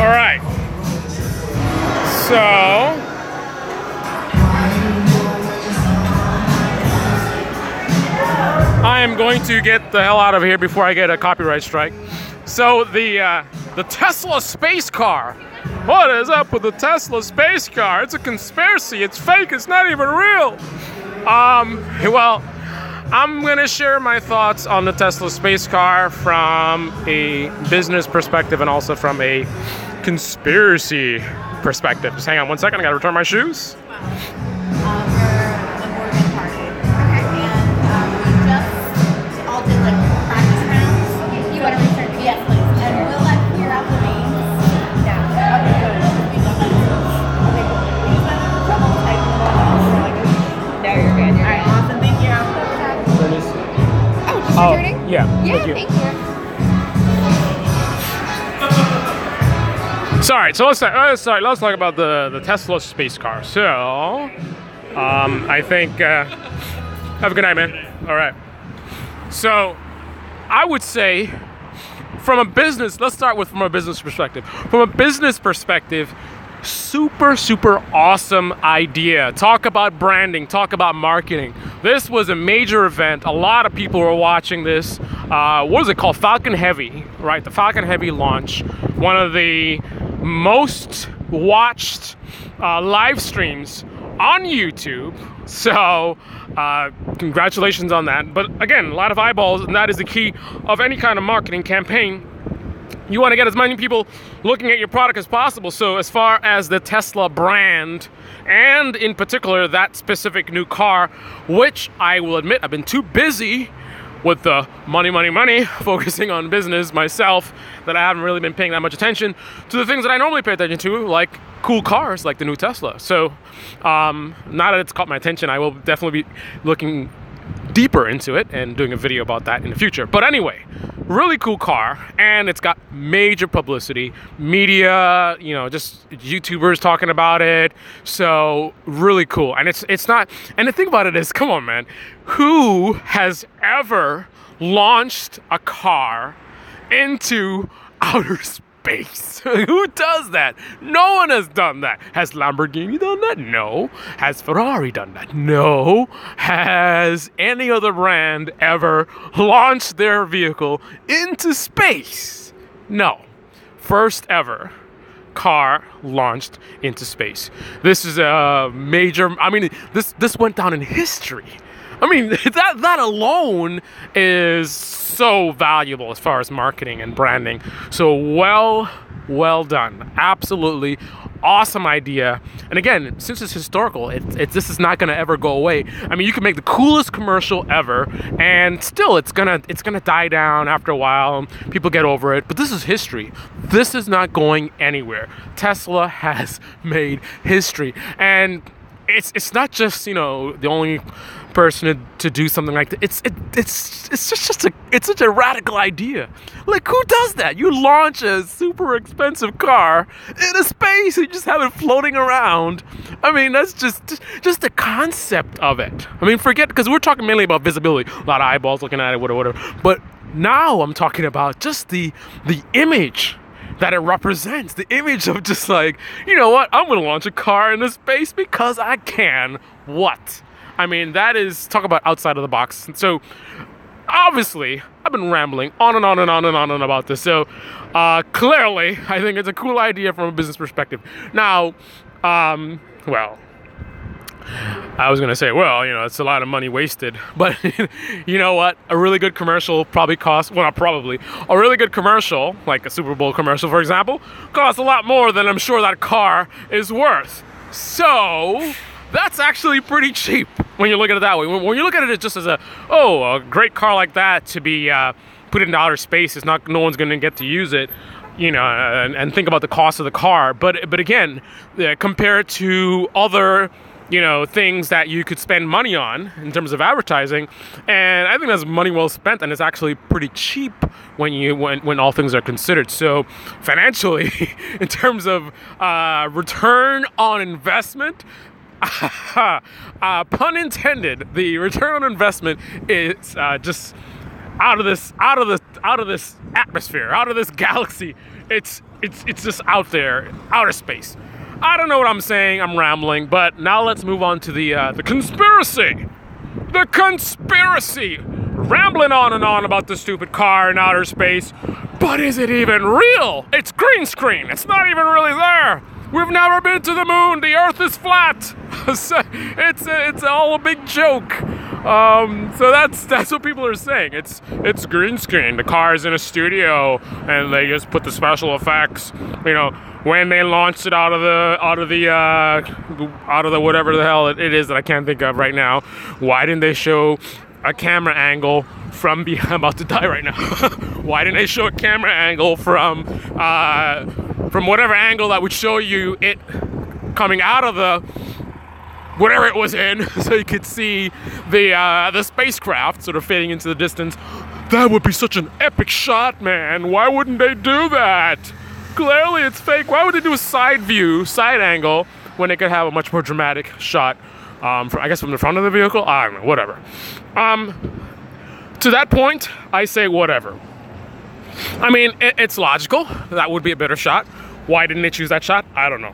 right. So I am going to get the hell out of here before I get a copyright strike. So the Tesla space car. What is up with the Tesla space car? It's a conspiracy. It's fake. It's not even real. Well, I'm gonna share my thoughts on the Tesla space car from a business perspective and also from a conspiracy perspective. Just hang on one second. I gotta return my shoes. Oh, yeah. Thank you. Sorry, so let's talk about the Tesla space car. So, I think, have a good night, man. All right. So, I would say, from a business, let's start with from a business perspective. From a business perspective, super awesome idea. Talk about branding, talk about marketing. This was a major event. A lot of people were watching this. What is it called? Falcon Heavy, right? The Falcon Heavy launch. One of the most watched live streams on YouTube. So congratulations on that. But again, a lot of eyeballs, and that is the key of any kind of marketing campaign. You want to get as many people looking at your product as possible. So as far as the Tesla brand, and in particular that specific new car, which I will admit I've been too busy with the money, focusing on business myself, that I haven't really been paying that much attention to the things that I normally pay attention to, like cool cars like the new Tesla. So now that it's caught my attention, I will definitely be looking deeper into it and doing a video about that in the future. But anyway, really cool car, and it's got major publicity, media, you know, just YouTubers talking about it. So really cool. And it's not, and the thing about it is, come on, man, who has ever launched a car into outer space? Who does that? No one has done that. Has Lamborghini done that? No. Has Ferrari done that? No. Has any other brand ever launched their vehicle into space? No. First ever car launched into space. This is a major, I mean, this went down in history. I mean, that alone is so valuable as far as marketing and branding. So well done. Absolutely awesome idea. And again, since it's historical, this is not going to ever go away. I mean, you can make the coolest commercial ever, and still it's gonna die down after a while. People get over it. But this is history. This is not going anywhere. Tesla has made history, and it's not just, you know, the only person to do something like that. It's such a radical idea. Like, who does that? You launch a super expensive car into space and you just have it floating around. I mean, that's just the concept of it. I mean, forget, because we're talking mainly about visibility, a lot of eyeballs looking at it, whatever. But now I'm talking about just the image that it represents, the image of just like, you know what, I'm gonna launch a car into space because I can. What? I mean, that is, talk about outside of the box. So obviously I've been rambling on and on about this. So clearly I think it's a cool idea from a business perspective. Now, well, I was gonna say, well, you know, it's a lot of money wasted, but you know what? A really good commercial probably costs, well, not probably, a really good commercial, like a Super Bowl commercial, for example, costs a lot more than I'm sure that car is worth. So that's actually pretty cheap when you look at it that way. When you look at it just as a great car like that to be put into outer space, is not, no one's gonna get to use it. You know, and think about the cost of the car. But again, compare it to other, you know, things that you could spend money on in terms of advertising, and I think that's money well spent, and it's actually pretty cheap when all things are considered. So financially, in terms of return on investment, pun intended, the return on investment is just out of this atmosphere, out of this galaxy. It's just out there, outer space. I don't know what I'm saying. I'm rambling, but now let's move on to the conspiracy. The conspiracy. Rambling on and on about the stupid car in outer space, but is it even real? It's green screen. It's not even really there. We've never been to the moon. The Earth is flat. It's all a big joke. So that's what people are saying. It's green screen. The car is in a studio, and they just put the special effects. You know, when they launched it out of the whatever the hell it is that I can't think of right now. Why didn't they show a camera angle from I'm about to die right now. Why didn't they show a camera angle from whatever angle that would show you it coming out of the whatever it was in, so you could see the spacecraft sort of fading into the distance? That would be such an epic shot, man. Why wouldn't they do that? Clearly it's fake. Why would they do a side view, side angle, when they could have a much more dramatic shot? I guess from the front of the vehicle? I don't know, whatever. To that point, I say whatever. I mean, it's logical. That would be a better shot. Why didn't they choose that shot? I don't know.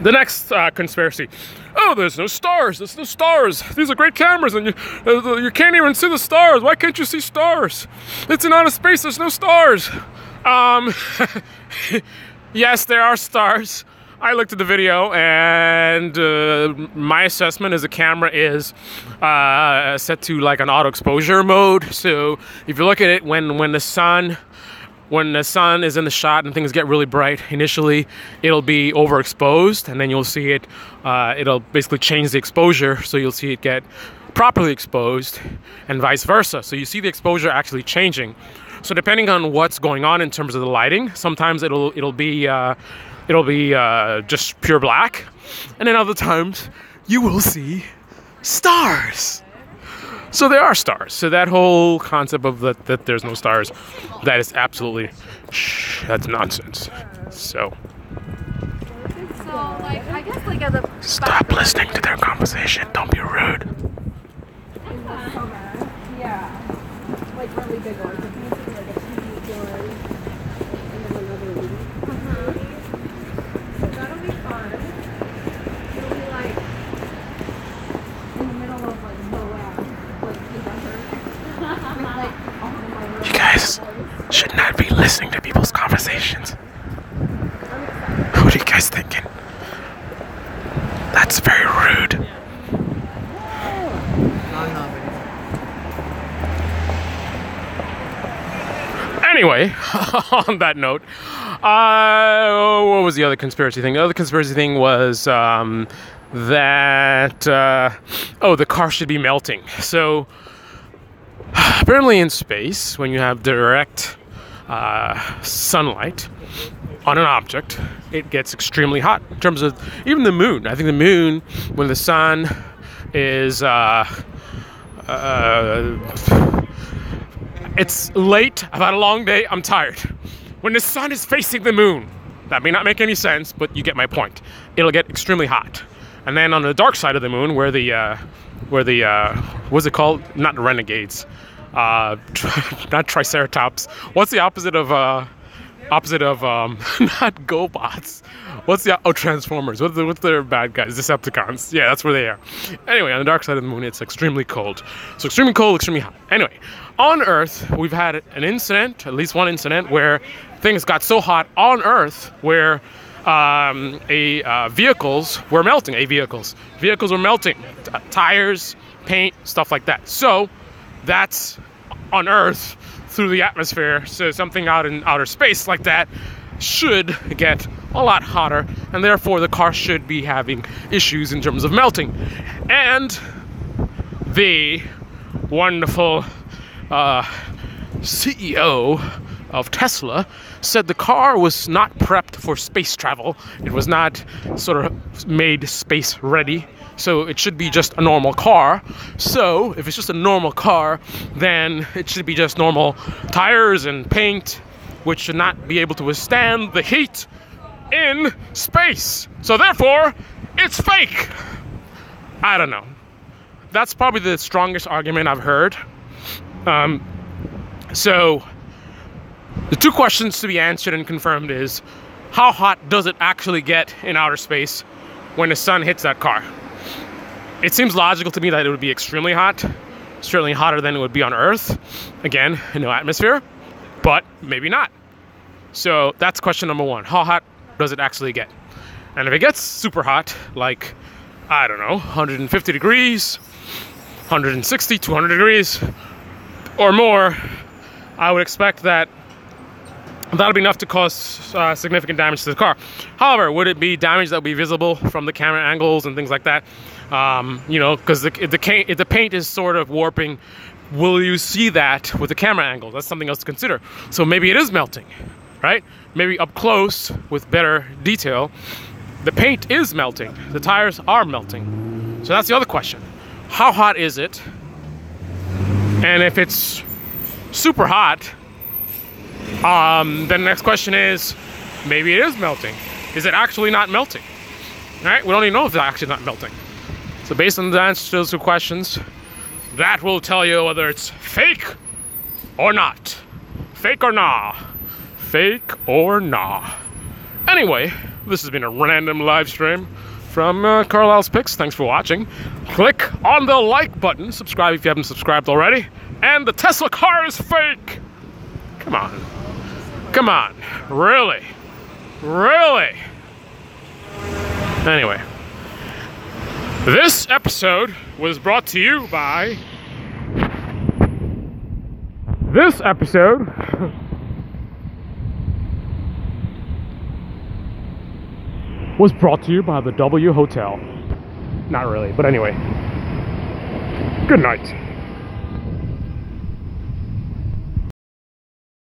The next conspiracy. Oh, there's no stars. There's no stars. These are great cameras, and you can't even see the stars. Why can't you see stars? It's in outer space. There's no stars. Yes, there are stars. I looked at the video, and my assessment is the camera is set to like an auto exposure mode. So if you look at it when the sun is in the shot and things get really bright, initially it'll be overexposed, and then you'll see it. It'll basically change the exposure, so you'll see it get properly exposed, and vice versa. So you see the exposure actually changing. So depending on what's going on in terms of the lighting, sometimes it'll be just pure black, and then other times you will see stars. So there are stars. So that whole concept of that there's no stars, that is absolutely that's nonsense. So like I guess like as a stop listening to their conversation. Don't be rude. yeah, like really big ones. Like a TV one, and then another one. So that'll be fun. It'll be like in the middle of like Moab, like You guys should not be listening to people's conversations. What are you guys thinking? That's very rude. Anyway, on that note, what was the other conspiracy thing? The other conspiracy thing was that the car should be melting. So apparently in space, when you have direct sunlight on an object, it gets extremely hot. In terms of even the moon, I think the moon, when the sun is it's late, I've had a long day, I'm tired. When the sun is facing the moon, that may not make any sense, but you get my point. It'll get extremely hot. And then on the dark side of the moon, where the what's it called? Not the renegades, not triceratops. What's the opposite of not GoBots? What's the Transformers? What's their bad guys? Decepticons. Yeah, that's where they are. Anyway, on the dark side of the moon, it's extremely cold. So extremely cold, extremely hot. Anyway, on Earth, we've had an incident, at least one incident, where things got so hot on Earth where vehicles were melting. Vehicles were melting. Tires, paint, stuff like that. So that's on Earth through the atmosphere. So something out in outer space like that should get a lot hotter, and therefore the car should be having issues in terms of melting. And the wonderful CEO of Tesla said the car was not prepped for space travel. It was not sort of made space ready. So it should be just a normal car. So if it's just a normal car, then it should be just normal tires and paint, which should not be able to withstand the heat in space. So therefore, it's fake. I don't know. That's probably the strongest argument I've heard. So the two questions to be answered and confirmed is, how hot does it actually get in outer space when the sun hits that car? It seems logical to me that it would be extremely hot, certainly hotter than it would be on Earth. Again, no atmosphere, but maybe not. So that's question number one. How hot does it actually get? And if it gets super hot, like, I don't know, 150 degrees, 160, 200 degrees, or more, I would expect that that'll be enough to cause significant damage to the car. However, would it be damage that would be visible from the camera angles and things like that? You know, because if the paint is sort of warping, will you see that with the camera angles? That's something else to consider. So maybe it is melting, right? Maybe up close with better detail, the paint is melting. The tires are melting. So that's the other question. How hot is it? And if it's super hot, then the next question is, maybe it is melting. Is it actually not melting? All right, we don't even know if it's actually not melting. So based on the answers to those two questions, that will tell you whether it's fake or not. Fake or nah. Fake or nah. Anyway, this has been a random live stream from Carlyle's Picks. Thanks for watching. Click on the like button. Subscribe if you haven't subscribed already. And the Tesla car is fake. Come on. Come on. Really? Really? Anyway. This episode was brought to you by... This episode... was brought to you by the W Hotel. Not really, but anyway. Good night.